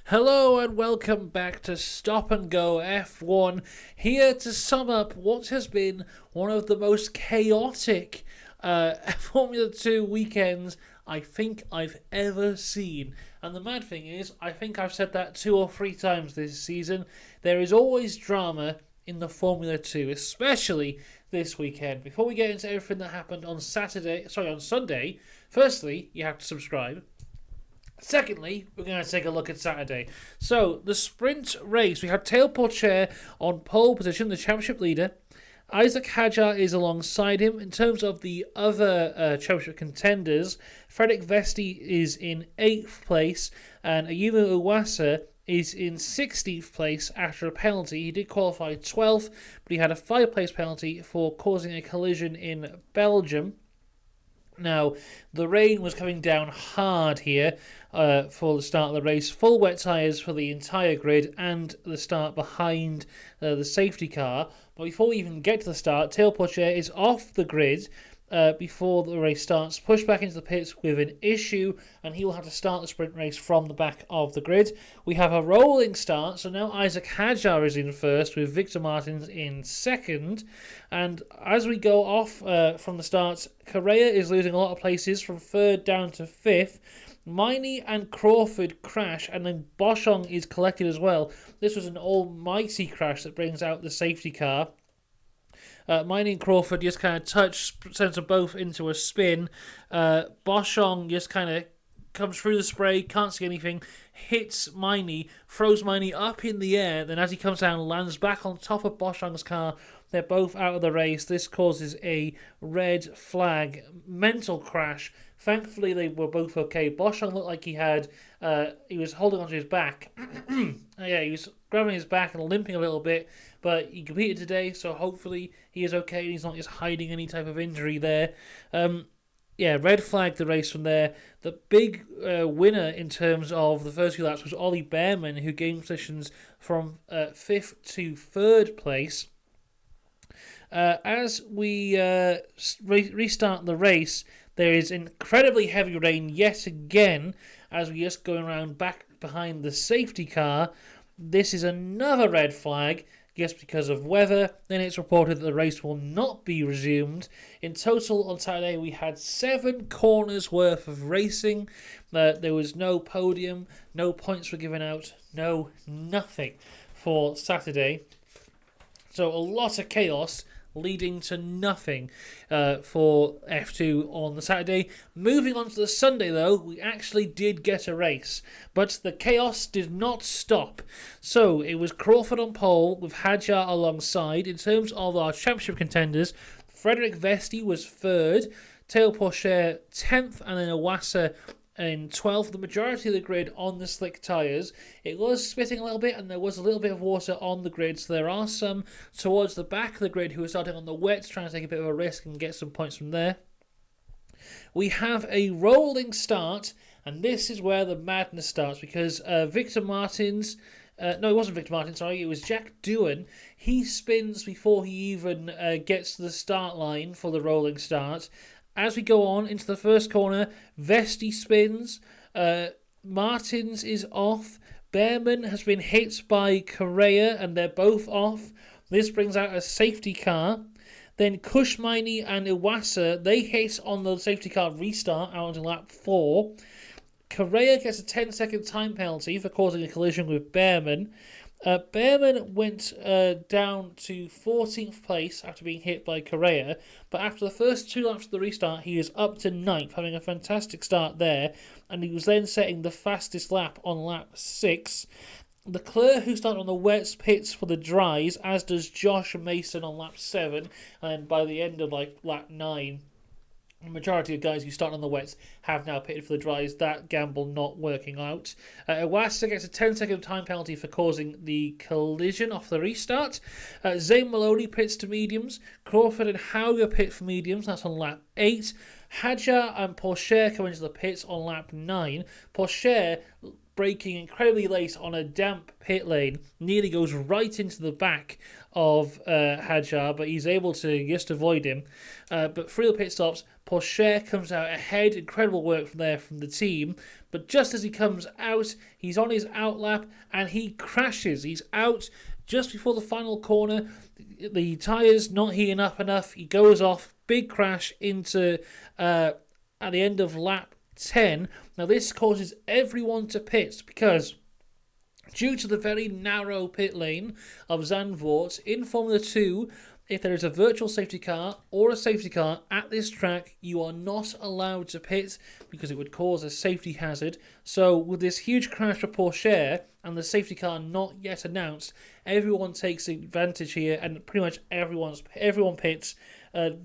Hello and welcome back to Stop and Go F1, here to sum up what has been one of the most chaotic Formula 2 weekends I think I've ever seen. And the mad thing is, I think I've said that 2 or 3 times this season, there is always drama in the Formula 2, especially this weekend. Before we get into everything that happened on Sunday, firstly, you have to subscribe. Secondly, we're going to take a look at Saturday. So, the sprint race, we had Théo Pourchaire on pole position, the championship leader. Isaac Hadjar is alongside him. In terms of the other championship contenders, Frederick Vesti is in 8th place, and Ayumu Iwasa is in 16th place after a penalty. He did qualify 12th, but he had a 5-place penalty for causing a collision in Belgium. Now, the rain was coming down hard here for the start of the race. Full wet tyres for the entire grid and the start behind the safety car. But before we even get to the start, Théo Pourchaire is off the grid before the race starts, pushed back into the pits with an issue, and he will have to start the sprint race from the back of the grid. We have a rolling start, so now Isaac Hadjar is in first with Victor Martins in second. And as we go off from the start, Correa is losing a lot of places from 3rd down to 5th. Miney and Crawford crash, and then Boschong is collected as well. This was an almighty crash that brings out the safety car. Miney and Crawford just kind of sends them both into a spin. Boschong just kind of comes through the spray, can't see anything, hits Miney, throws Miney up in the air, then as he comes down, lands back on top of Boschong's car. They're both out of the race. This causes a red flag, mental crash. Thankfully, they were both okay. Boschong looked like he was holding onto his back. He was grabbing his back and limping a little bit, but he competed today, so hopefully he is okay and he's not just hiding any type of injury there. Red flag the race from there. The big winner in terms of the first few laps was Ollie Behrman, who gained positions from 5th to 3rd place. As we restart the race, there is incredibly heavy rain yet again as we just going around back behind the safety car. This is another red flag just because of weather. Then it's reported that the race will not be resumed. In total on Saturday we had 7 corners worth of racing. There was no podium, no points were given out, nothing for Saturday. So a lot of chaos leading to nothing for F2 on the Saturday. Moving on to the Sunday, though, we actually did get a race, but the chaos did not stop. So it was Crawford on pole with Hadjar alongside. In terms of our championship contenders, Frederick Vesti was 3rd, Théo Pourchaire 10th, and then Iwasa in 12th. The majority of the grid on the slick tyres. It was spitting a little bit and there was a little bit of water on the grid, so there are some towards the back of the grid who are starting on the wets, trying to take a bit of a risk and get some points from there. We have a rolling start, and this is where the madness starts, because Victor Martins... it wasn't Victor Martins, sorry, it was Jack Doohan. He spins before he even gets to the start line for the rolling start. As we go on into the first corner, Vesti spins, Martins is off, Behrman has been hit by Correa and they're both off. This brings out a safety car. Then Kushmaini and Iwasa, they hit on the safety car restart out on lap 4. Correa gets a 10-second time penalty for causing a collision with Behrman. Behrman went down to 14th place after being hit by Correa, but after the first 2 laps of the restart, he is up to 9th, having a fantastic start there, and he was then setting the fastest lap on lap 6. Leclerc, who started on the wets, pits for the dries, as does Josh Mason on lap 7, and by the end of lap 9, the majority of guys who start on the wets have now pitted for the dries, that gamble not working out. Iwasa gets a 10-second time penalty for causing the collision off the restart. Zane Maloney pits to mediums. Crawford and Hauger pit for mediums, that's on lap 8. Hadjar and Pourchaire come into the pits on lap 9. Pourchaire braking incredibly late on a damp pit lane, nearly goes right into the back of Hadjar, but he's able to just avoid him. But through the pit stops, Pourchaire comes out ahead. Incredible work from there from the team. But just as he comes out, he's on his out lap and he crashes. He's out just before the final corner. The tyres not heating up enough. He goes off. Big crash into at the end of lap 10. Now this causes everyone to pit because due to the very narrow pit lane of Zandvoort in Formula 2, if there is a virtual safety car or a safety car at this track, you are not allowed to pit because it would cause a safety hazard. So with this huge crash for Pourchaire and the safety car not yet announced, everyone takes advantage here and pretty much everyone pits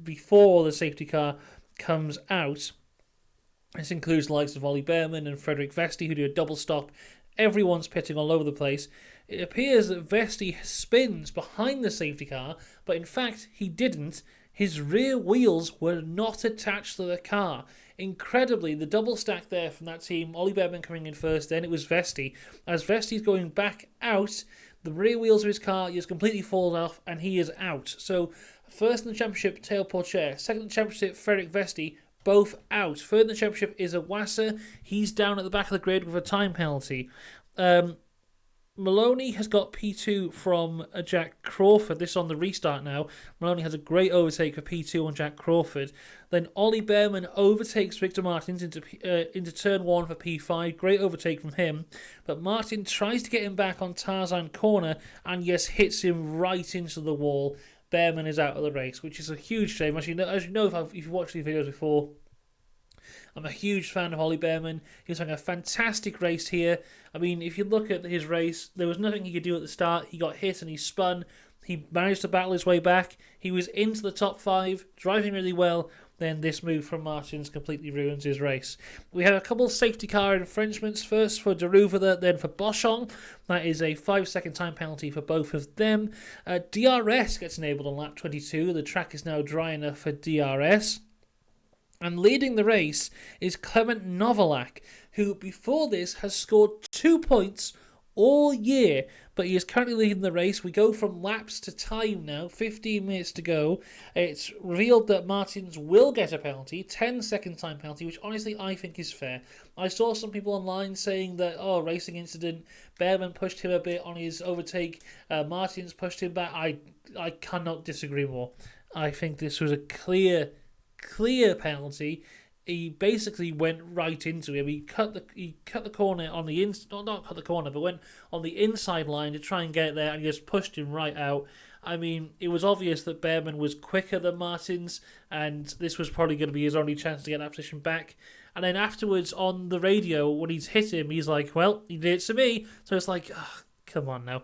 before the safety car comes out. This includes the likes of Ollie Behrman and Frederik Vesti, who do a double stop. Everyone's pitting all over the place. It appears that Vesti spins behind the safety car, but in fact he didn't. His rear wheels were not attached to the car. Incredibly, the double stack there from that team, Ollie Behrman coming in first, then it was Vesti. As Vesti's going back out, the rear wheels of his car just completely fall off and he is out. So first in the championship, Théo Pourchaire. Second in the championship, Frederik Vesti. Both out. Third in the championship is Awasa. He's down at the back of the grid with a time penalty. Maloney has got P2 from Jack Crawford. This is on the restart now. Maloney has a great overtake for P2 on Jack Crawford. Then Ollie Behrman overtakes Victor Martins into turn 1 for P5. Great overtake from him. But Martin tries to get him back on Tarzan corner and yes, hits him right into the wall. Behrman is out of the race, which is a huge shame. As you know if you've watched these videos before, I'm a huge fan of Ollie Behrman. He was having a fantastic race here. I mean, if you look at his race, there was nothing he could do at the start. He got hit and he spun. He managed to battle his way back. He was into the top 5, driving really well. Then this move from Martins completely ruins his race. We had a couple of safety car infringements, first for De Ruyter, then for Boschong. That is a 5-second time penalty for both of them. DRS gets enabled on lap 22. The track is now dry enough for DRS. And leading the race is Clément Novalak, who before this has scored 2 points all year, but he is currently leading the race. We go from laps to time now, 15 minutes to go. It's revealed that Martins will get a penalty, 10-second time penalty, which honestly I think is fair. I saw some people online saying that, racing incident, Behrman pushed him a bit on his overtake, Martins pushed him back. I cannot disagree more. I think this was a clear penalty. He basically went right into him. He cut the corner on the not cut the corner, but went on the inside line to try and get it there, and he just pushed him right out. I mean, it was obvious that Behrman was quicker than Martins, and this was probably going to be his only chance to get that position back. And then afterwards on the radio, when he's hit him, he's like, "Well, he did it to me." So it's like, come on now.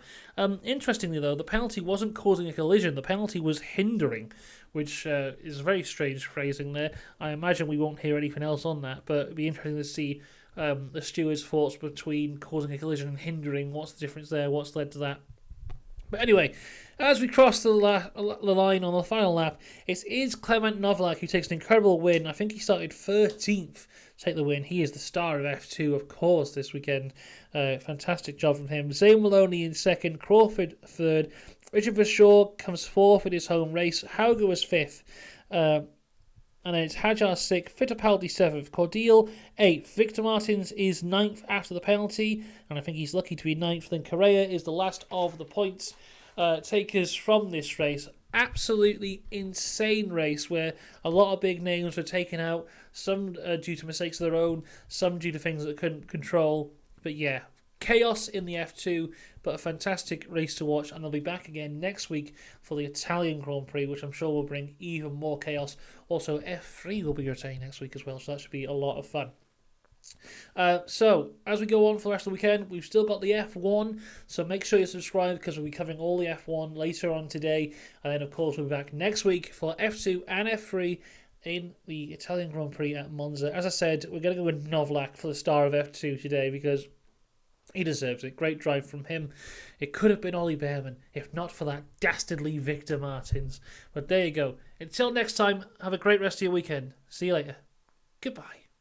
Interestingly though, the penalty wasn't causing a collision. The penalty was hindering, which is very strange phrasing there. I imagine we won't hear anything else on that, but it'd be interesting to see the steward's thoughts between causing a collision and hindering. What's the difference there? What's led to that? But anyway, as we cross the line on the final lap, it is Clément Novalak who takes an incredible win. I think he started 13th to take the win. He is the star of F2, of course, this weekend. Fantastic job from him. Zane Maloney in second, Crawford third. Richard Verschoor comes fourth in his home race. Hauger was fifth. And then it's Hadjar 6th, Fittipaldi 7th, Cordeal 8th. Victor Martins is 9th after the penalty, and I think he's lucky to be 9th. Then Correa is the last of the points takers from this race. Absolutely insane race where a lot of big names were taken out, some due to mistakes of their own, some due to things that they couldn't control. But yeah, chaos in the F2, but a fantastic race to watch, and they'll be back again next week for the Italian Grand Prix, which I'm sure will bring even more chaos. Also, F3 will be returning next week as well, so that should be a lot of fun. So, as we go on for the rest of the weekend, we've still got the F1, so make sure you subscribe because we'll be covering all the F1 later on today, and then of course we'll be back next week for F2 and F3 in the Italian Grand Prix at Monza. As I said, we're going to go with Novalak for the star of F2 today because he deserves it. Great drive from him. It could have been Ollie Behrman if not for that dastardly Victor Martins. But there you go. Until next time, have a great rest of your weekend. See you later. Goodbye.